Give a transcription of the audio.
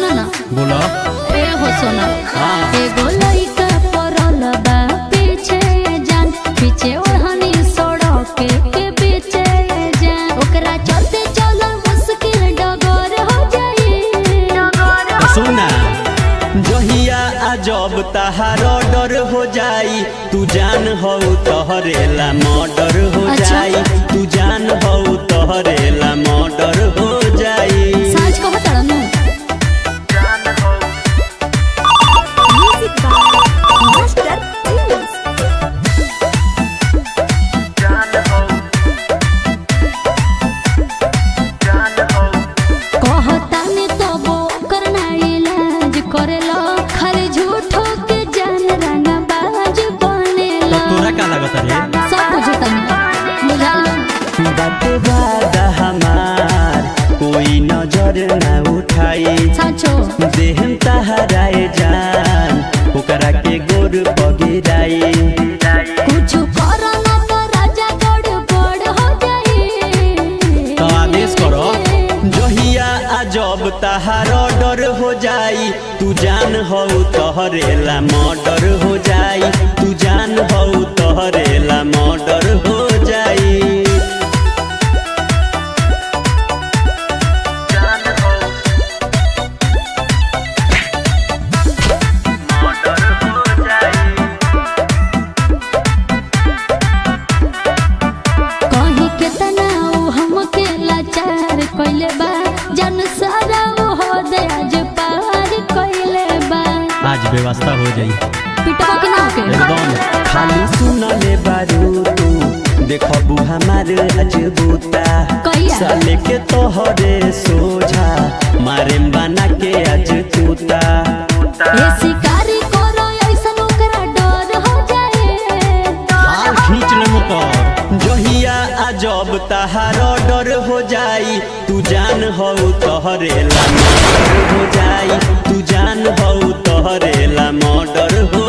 सुना ना बोला ए हो सोना हाँ एगो लइका परल बा पीछे जान पीछे ओढ़नी सड़क के पीछे जान ओकरा चलते चलल मुश्किल डगर हो जाई सुना जहिया अजब तहार डर हो जाई तू जान हो तोहरेला मर्डर हो जाई तू जान हो तोहरेला मर्डर हो जाई साँझ को बतानु म्यूजिक बाय मास्टर प्रिंस कहतानी तो वो करना इलाज करेला खाली झूठो के जान रंगा बाज बनेला तो तोरा का लागत रे सब बुझतानी बुझालो बात बात हमार कोई नजर ना उठाई साचो देहम तहराए जान ओकरा के गोर पगिराई कुछ करना तो राजा गड़बड़ हो जाई तो आदेश करो जहिया अजब तहार डर हो जाई तू जान हो तोहरेला मर्डर हो जाई तू जान हो तोहरेला मर्डर हो जाई कहीं केतना उ हमके लाचार कइले बा जन सारा उ हो दे आज पार कइले बा आज व्यवस्था हो जाई पिटवा के ना के एकदम खाली सुनले बारू तू देखबू हमार अजबूता कहिया? साले के तोहरे सोझा मारे बना के आज तूता ए शिकारी करो ऐसन ओकरा डर हो जाए हाल खींच ले मुकर जहिया अजब तहार डर हो जाई तू जान हो तोहरेला मर्डर हो जाई तू जान हो तोहरेला मर्डर हो